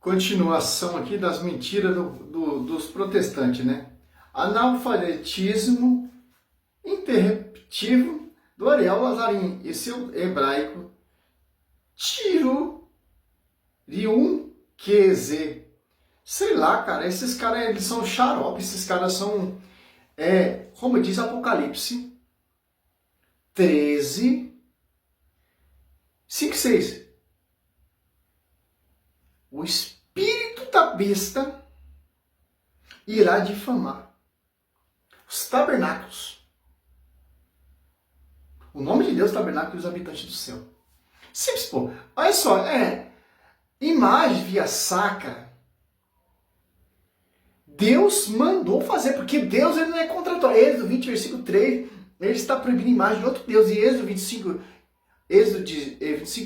continuação aqui das mentiras dos protestantes, né? Analfabetismo interruptivo do Ariel Lazarim e seu hebraico Tiro Rium QZ. Sei lá, cara, esses caras eles são xarope, esses caras são, como diz Apocalipse 13, 5, 6. O espírito da besta irá difamar os tabernáculos. O nome de Deus, tabernáculo dos habitantes do céu. Simples, pô. Olha só, imagem via sacra. Deus mandou fazer, porque Deus ele não é contraditório. Êxodo 20, versículo 3, ele está proibindo imagem de outro Deus. E Êxodo 25,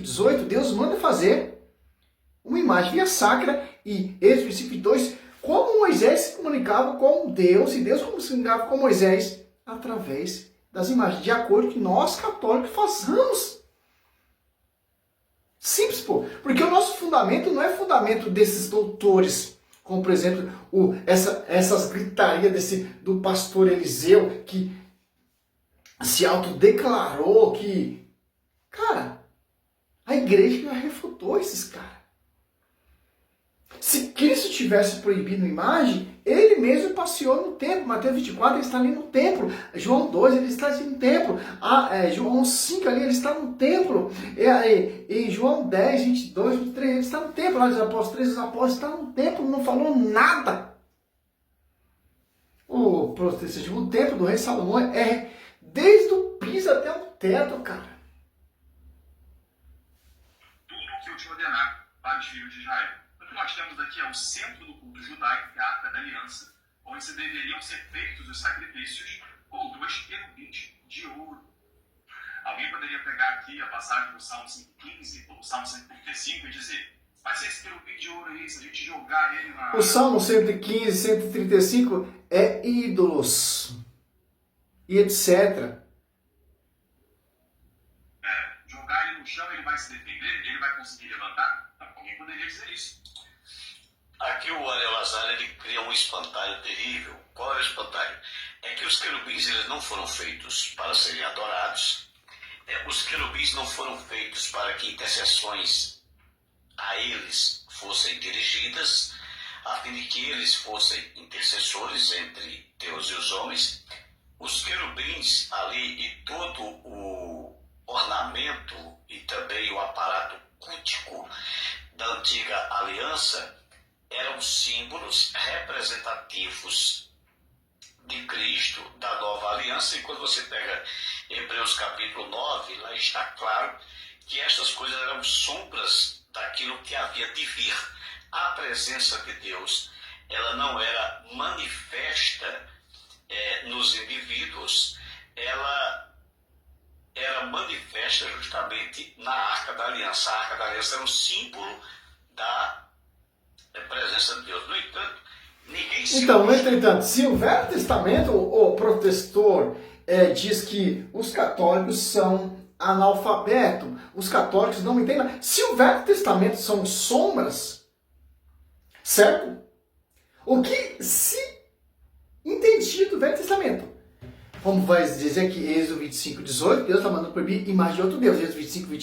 18, Deus manda fazer uma imagem via sacra. E Êxodo 25, 2, como Moisés se comunicava com Deus, e Deus se comunicava com Moisés através das imagens, de acordo com que nós católicos façamos. Simples, pô. Porque o nosso fundamento não é fundamento desses doutores, como por exemplo essas gritarias do pastor Eliseu, que se autodeclarou que... Cara, a igreja já refutou esses caras. Se Cristo tivesse proibido imagem, ele mesmo passeou no templo. Mateus 24, ele está ali no templo. João 2, ele está ali no templo. João 5, ali, ele está no templo. E João 10, 22, 23, ele está no templo. Lá dos apóstolos 3, os apóstolos estão no templo, não falou nada. O protestantismo, o templo do rei Salomão é desde o piso até o teto, cara. Tudo o que eu te ordenar para os filhos de Israel. O que nós temos aqui é o centro do culto judaico, que é a Arca da Aliança, onde se deveriam ser feitos os sacrifícios com 2 querubins de ouro. Alguém poderia pegar aqui a passagem do Salmo 115 ou do Salmo 135 e dizer: mas esse querubim de ouro aí, se a gente jogar ele na... O Salmo 115, 135 é ídolos e etc. Jogar ele no chão, ele vai se defender, ele vai conseguir levantar? Alguém poderia dizer isso. Aqui o Ariel Lazar ele cria um espantalho terrível. Qual é o espantalho? É que os querubins eles não foram feitos para serem adorados. Os querubins não foram feitos para que intercessões a eles fossem dirigidas, a fim de que eles fossem intercessores entre Deus e os homens. Os querubins ali e todo o ornamento e também o aparato cultico da antiga aliança eram símbolos representativos de Cristo, da nova aliança. E quando você pega Hebreus capítulo 9, lá está claro que estas coisas eram sombras daquilo que havia de vir. A presença de Deus, ela não era manifesta nos indivíduos, ela era manifesta justamente na Arca da Aliança. A Arca da Aliança era um símbolo da presença de Deus. No entanto, ninguém se... Então, entretanto, se o Velho Testamento, o protestor diz que os católicos são analfabetos, os católicos não entendem. Se o Velho Testamento são sombras, certo? O que se entendia do Velho Testamento? Como vai dizer que Êxodo 25, 18, Deus está mandando proibir imagem de outro Deus. Êxodo 25,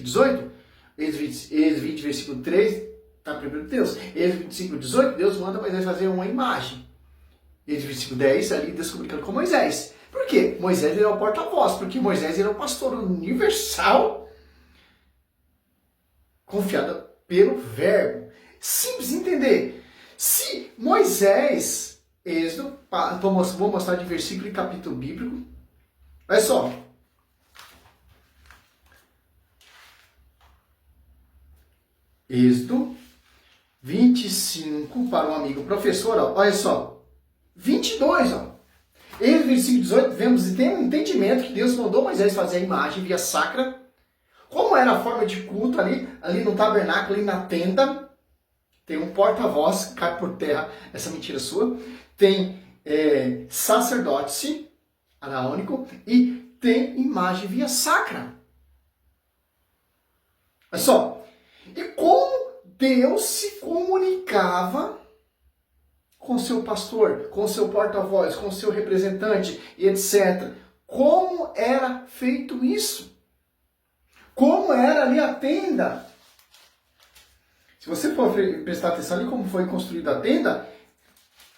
18, Êxodo 20, versículo 3, está proibindo Deus. Êxodo 25, 18, Deus manda Moisés fazer uma imagem. Êxodo 25, 10, ali Deus comunicando com Moisés. Por quê? Moisés ele é o porta-voz, porque Moisés ele é o pastor universal, confiado pelo verbo. Simples entender. Se Moisés, Êxodo, vou mostrar de versículo e capítulo bíblico. Olha só. Êxodo 25, para um amigo professor, ó, olha só. 22, ó. Êxodo 25, 18, vemos e tem um entendimento que Deus mandou Moisés fazer a imagem via sacra. Como era a forma de culto ali no tabernáculo, ali na tenda. Tem um porta-voz, cai por terra essa mentira sua. Tem sacerdote araônico e tem imagem via sacra. Olha só. E como Deus se comunicava com seu pastor, com seu porta-voz, com seu representante e etc. Como era feito isso? Como era ali a tenda? Se você for prestar atenção ali como foi construída a tenda,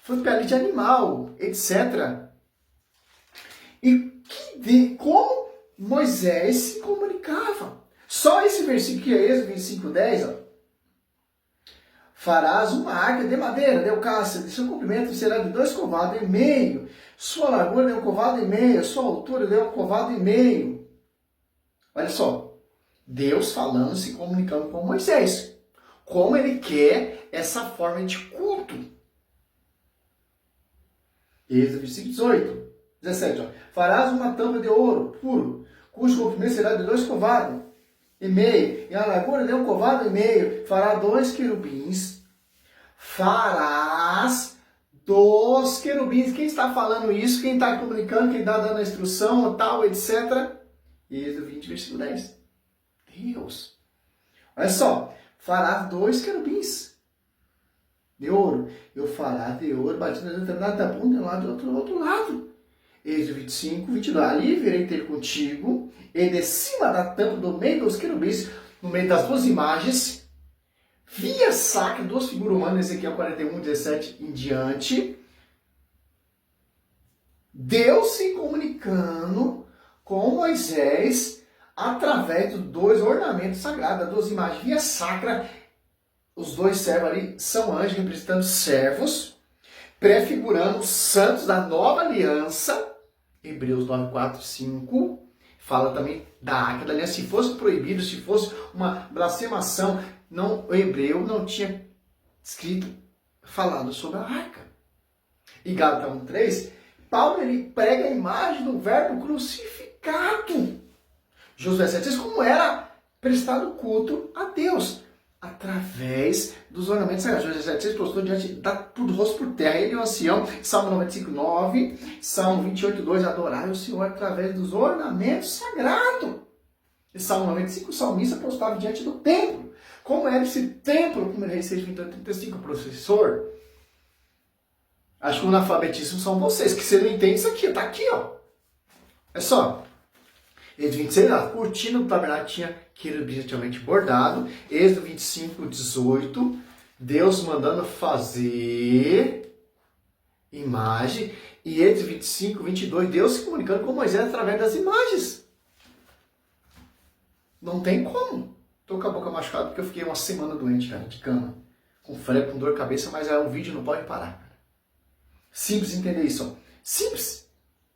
foi pele de animal, etc. E como Moisés se comunicava? Só esse versículo que é Êxodo 25:10, ó. Farás uma arca de madeira, de alcácer, de seu comprimento será de 2 covados e meio, sua largura de 1 covado e meio, sua altura de 1 covado e meio. Olha só, Deus falando, se comunicando com Moisés. Como ele quer essa forma de culto. Êxodo 25:18, 17. Ó. Farás uma tampa de ouro puro, cujo comprimento será de 2 covados e meio, e a largura de 1 covado e meio. Fará 2 querubins. Farás 2 querubins. Quem está falando isso? Quem está comunicando? Quem está dando a instrução, tal, etc. Êxodo 20, versículo 10. Deus. Olha só. Farás 2 querubins de ouro. Eu fará de ouro batido na determinada da bunda de um lado e do outro lado. Êxodo 25, 22. Ali virei ter contigo, e de cima da tampa do meio dos querubins, no meio das 2 imagens, via sacra, 2 figuras humanas, Ezequiel 41, 17 em diante. Deus se comunicando com Moisés através dos 2 ornamentos sagrados, das 2 imagens via sacra. Os 2 servos ali são anjos representando servos, prefigurando os santos da nova aliança. Hebreus 9, 4, 5 fala também da arca da aliança. Se fosse proibido, se fosse uma blasfemação, o hebreu não tinha escrito falando sobre a arca. E Gálatas 1, 3, Paulo ele prega a imagem do verbo crucificado. Josué 7,6, como era prestado culto a Deus, através dos ornamentos sagrados. Josué 7,6, postou diante do rosto por terra, ele é o ancião. Salmo 95,9, Salmo 28,2, adorai o Senhor através dos ornamentos sagrados. E Salmo 95, o salmista postava diante do templo. Como era esse templo? 1 Reis 6, 28, 35, professor. Acho que o analfabetismo são vocês, que você não entende isso aqui, tá aqui, ó. É só. Êxodo 26, a cortina do tabernáculo tinha querubins antigamente bordado. Êxodo 25, 18, Deus mandando fazer imagem. E Êxodo 25, 22, Deus se comunicando com Moisés através das imagens. Não tem como. Tô com a boca machucada porque eu fiquei uma semana doente, cara, de cama. Com febre, com dor de cabeça, mas o vídeo não pode parar, cara. Simples entender isso, ó. Simples.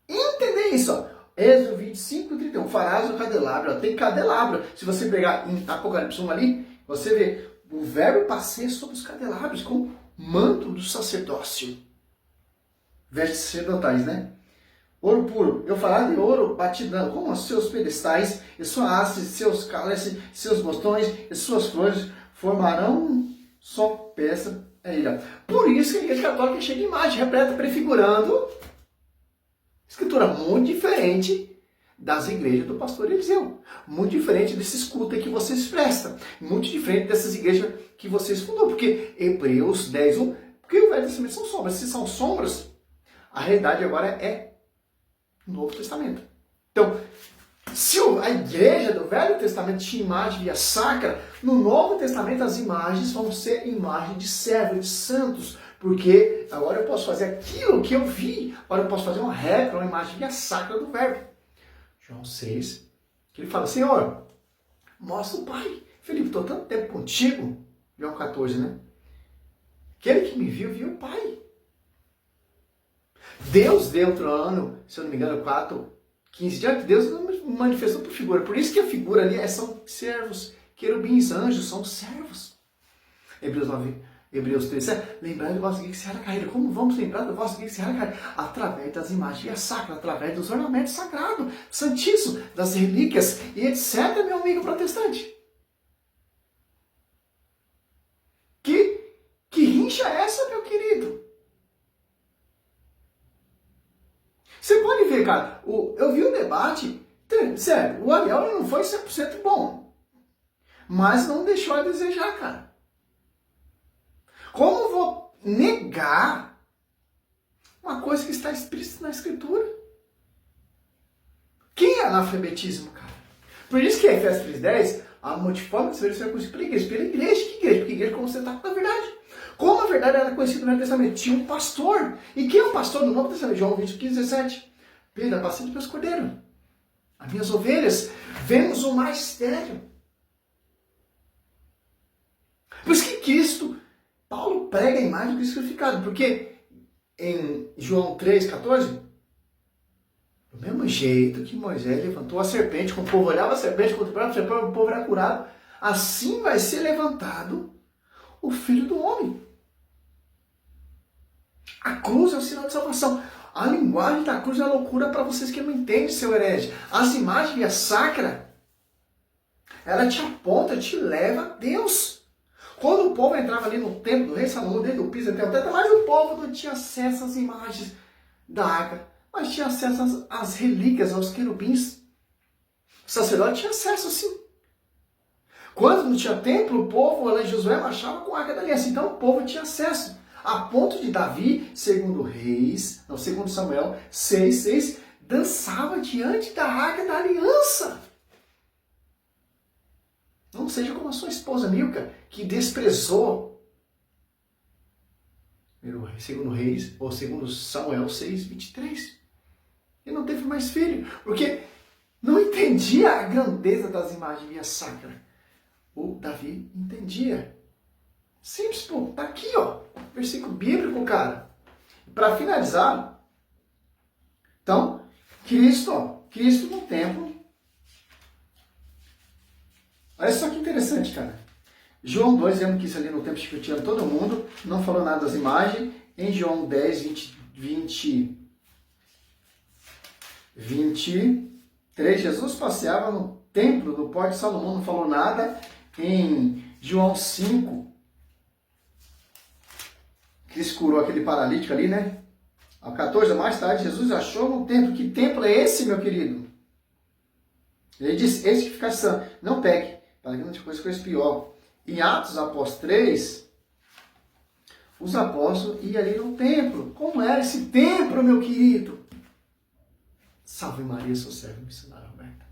Entender isso, ó. Êxodo 25, 31. Farás o candelabro. Tem candelabro. Se você pegar em Apocalipse 1 ali, você vê o verbo passeia sobre os candelabros com manto do sacerdócio. Vestes sacerdotais, né? Ouro puro. Eu fará de ouro batidão, como os seus pedestais, e sua haste, seus cálices, seus botões, e suas flores formarão só peça. É ele, ó. Por isso que a Igreja Católica é cheia de imagem, repleta, prefigurando escritura muito diferente das igrejas do pastor Eliseu. Muito diferente desses cultos que vocês prestam. Muito diferente dessas igrejas que vocês fundou. Porque Hebreus 10, 1, porque o Velho Testamento são sombras. Se são sombras, a realidade agora é o Novo Testamento. Então, se a igreja do Velho Testamento tinha imagem via sacra, no Novo Testamento as imagens vão ser imagem de servos, de santos. Porque agora eu posso fazer aquilo que eu vi. Agora eu posso fazer uma réplica, uma imagem via sacra do verbo. João 6, que ele fala, Senhor, mostra o Pai. Felipe, estou tanto tempo contigo. João 14, né? Aquele que me viu, viu o Pai. Deus deu outro ano, se eu não me engano, 4, 15 dias, Deus manifestou por figura. Por isso que a figura ali são servos. Querubins, anjos, são servos. Hebreus 3, lembrar do vosso guia que se carreira. Como vamos lembrar do vosso guia que se carreira? Através das imagens sacras, através dos ornamentos sagrados, santíssimos, das relíquias e etc, meu amigo protestante. Que rincha é essa, meu querido? Você pode ver, cara, eu vi um debate, o Ariel não foi 100% bom, mas não deixou a desejar, cara. negar uma coisa que está explícita na Escritura. Quem é analfabetismo, cara? Por isso que em Efésios 3:10, a multiforme de ser conhecida pela igreja. Pela igreja, que igreja? Porque igreja como você está com a verdade. Como a verdade era conhecida no Velho Testamento? Tinha um pastor. E quem é o pastor do Novo Testamento? João 20:15-17. Pedro, apacente meus cordeiros. As minhas ovelhas. Vemos o magistério. Por isso que Cristo, Paulo prega a imagem do Cristo crucificado. Porque em João 3:14, do mesmo jeito que Moisés levantou a serpente, quando o povo olhava a serpente, quando o povo era curado, assim vai ser levantado o Filho do Homem. A cruz é o sinal de salvação. A linguagem da cruz é loucura para vocês que não entendem, seu herege. As imagens via sacra, ela te aponta, te leva a Deus. Quando o povo entrava ali no templo do rei Salomão, desde o piso até o teto, mas o povo não tinha acesso às imagens da arca, mas tinha acesso às relíquias, aos querubins. O sacerdote tinha acesso, sim. Quando não tinha templo, o povo, lá em Josué, marchava com a arca da aliança. Então o povo tinha acesso. A ponto de Davi, segundo Samuel 6:6, dançava diante da arca da aliança. Não seja como a sua esposa Milca, que desprezou, segundo Samuel 6:23. E não teve mais filho, porque não entendia a grandeza das imagens via sacra. O Davi entendia. Simples, pô, tá aqui, ó, versículo bíblico, cara. Para finalizar, então, Cristo no templo. Olha só que interessante, cara. João 2, lembra que isso ali no templo discutindo todo mundo, não falou nada das imagens. Em João 10, 23, Jesus passeava no templo do Pórtico de Salomão, não falou nada. Em João 5, Cristo curou aquele paralítico ali, né? Ao 14, mais tarde, Jesus achou no templo. Que templo é esse, meu querido? Ele disse, esse que fica santo, não pegue, para que não te coisa pior. Em Atos após 3, os apóstolos iam ali no templo. Como era esse templo, meu querido? Salve Maria, sou servo missionário Roberta.